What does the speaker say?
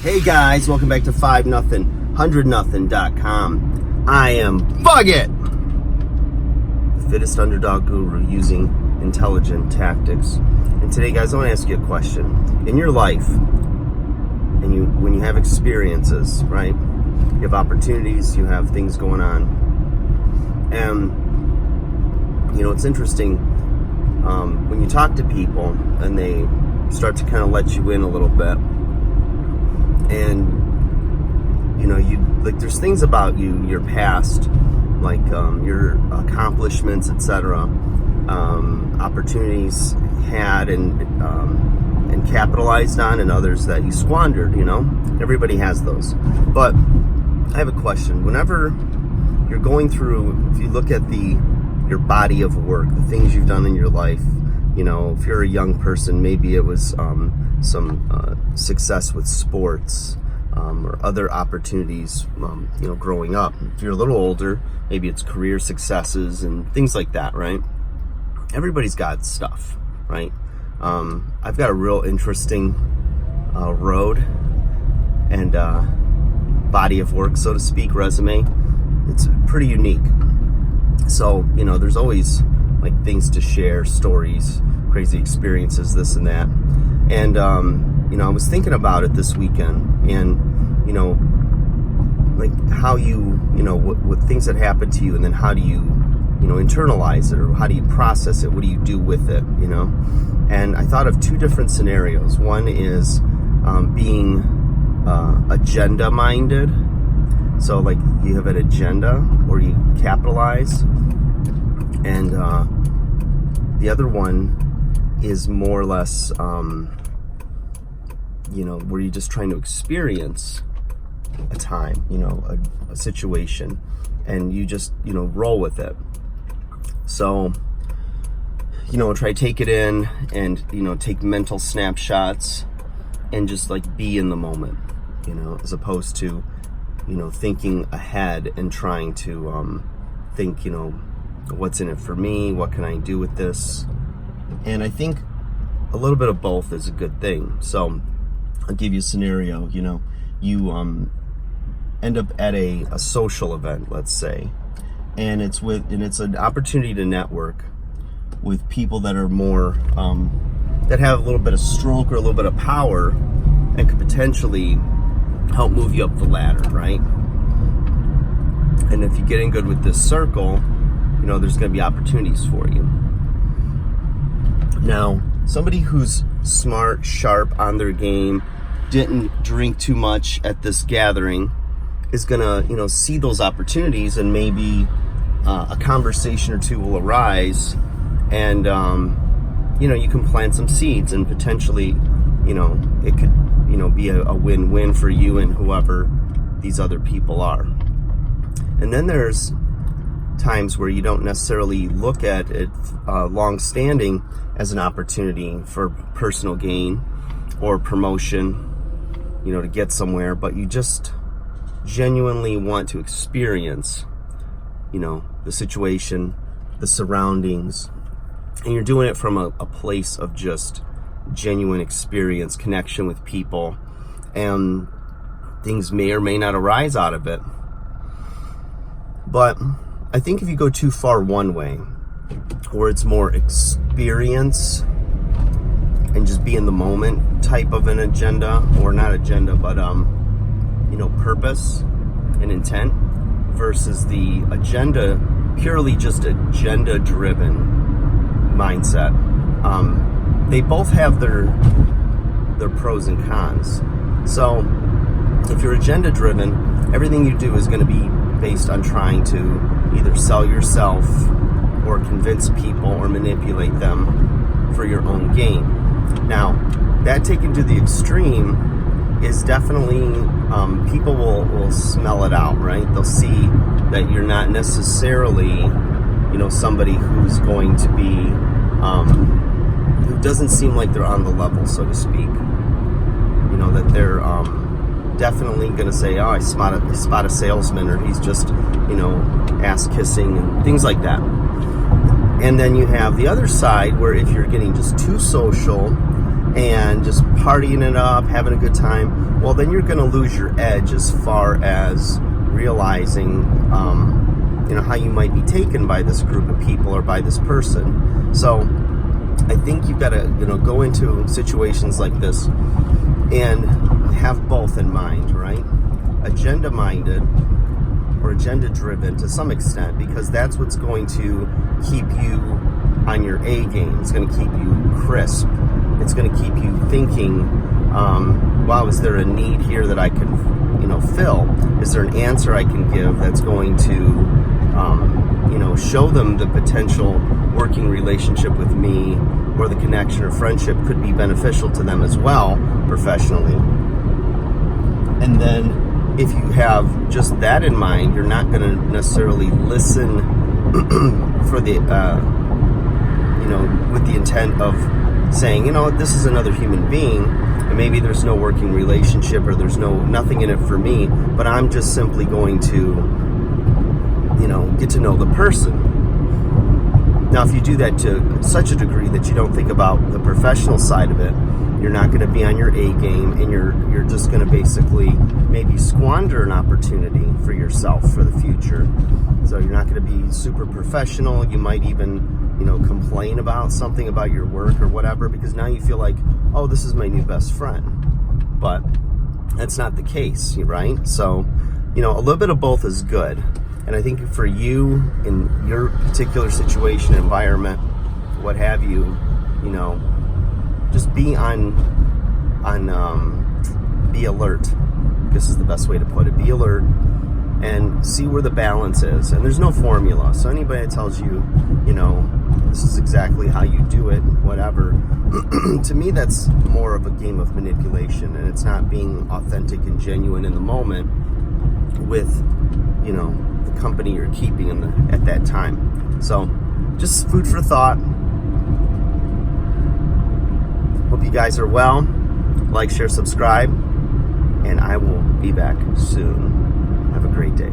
Hey guys, welcome back to 5-0, 100-0.com. I am Buggit, the fittest underdog guru using intelligent tactics. And today, guys, I want to ask you a question. In your life, and when you have experiences, right? You have opportunities, you have things going on, and it's interesting when you talk to people and they start to kind of let you in a little bit. And there's things about you, your past, like your accomplishments, etc., opportunities had and capitalized on, and others that you squandered. Everybody has those. But I have a question. Whenever you're going through, if you look at your body of work, the things you've done in your life, if you're a young person, maybe it was some success with sports, or other opportunities, growing up. If you're a little older, maybe it's career successes and things like that, right? Everybody's got stuff, right? I've got a real interesting road and body of work, so to speak, resume. It's pretty unique. So, there's always like things to share, stories, crazy experiences, this and that. And, I was thinking about it this weekend, and, like how what things that happen to you, and then how do you, internalize it, or how do you process it? What do you do with it, And I thought of two different scenarios. One is being agenda-minded. So, like, you have an agenda, or you capitalize. And the other one is more or less, where you're just trying to experience a time, a situation, and you just, roll with it. So, try to take it in and, take mental snapshots and just like be in the moment, as opposed to, thinking ahead and trying to think, what's in it for me? What can I do with this? And I think a little bit of both is a good thing. So I'll give you a scenario. You end up at a social event, let's say, and it's an opportunity to network with people that are more that have a little bit of stroke or a little bit of power, and could potentially help move you up the ladder, right? And if you get in good with this circle, there's going to be opportunities for you. Now, somebody who's smart, sharp, on their game, didn't drink too much at this gathering, is going to, see those opportunities, and maybe a conversation or two will arise, and, you can plant some seeds, and potentially, it could, be a win-win for you and whoever these other people are. And then there's times where you don't necessarily look at it long-standing as an opportunity for personal gain or promotion, to get somewhere, but you just genuinely want to experience, the situation, the surroundings, and you're doing it from a place of just genuine experience, connection with people, and things may or may not arise out of it. But I think if you go too far one way, where it's more experience and just be in the moment type of an agenda, or not agenda, but purpose and intent, versus the agenda, purely just agenda driven mindset, they both have their pros and cons. So if you're agenda driven, everything you do is going to be based on trying to either sell yourself or convince people or manipulate them for your own gain. Now, that taken to the extreme is definitely, people will smell it out, right? They'll see that you're not necessarily, somebody who's going to be, who doesn't seem like they're on the level, so to speak. That they're definitely going to say, oh, I spot a salesman, or he's just, ass kissing and things like that. And then you have the other side, where if you're getting just too social and just partying it up, having a good time, well, then you're going to lose your edge as far as realizing, how you might be taken by this group of people or by this person. So I think you've got to, go into situations like this and have both in mind, right? Agenda-minded or agenda-driven to some extent, because that's what's going to keep you on your A game. It's going to keep you crisp. It's going to keep you thinking, wow, is there a need here that I can, fill? Is there an answer I can give that's going to, show them the potential working relationship with me, or the connection or friendship could be beneficial to them as well professionally? And then if you have just that in mind, you're not going to necessarily listen for the, with the intent of saying, this is another human being, and maybe there's no working relationship or there's nothing in it for me, but I'm just simply going to, get to know the person. Now, if you do that to such a degree that you don't think about the professional side of it, you're not going to be on your A game, and you're just going to basically maybe squander an opportunity for yourself for the future. So you're not going to be super professional. You might even, complain about something about your work or whatever, because now you feel like, oh, this is my new best friend. But that's not the case, right? So, a little bit of both is good. And I think for you, in your particular situation, environment, what have you, just be be alert. This is the best way to put it. Be alert and see where the balance is. And there's no formula. So anybody that tells you, this is exactly how you do it, whatever, to me, that's more of a game of manipulation, and it's not being authentic and genuine in the moment with, the company you're keeping at that time. So just food for thought. Hope you guys are well. Like, share, subscribe, and I will be back soon. Have a great day.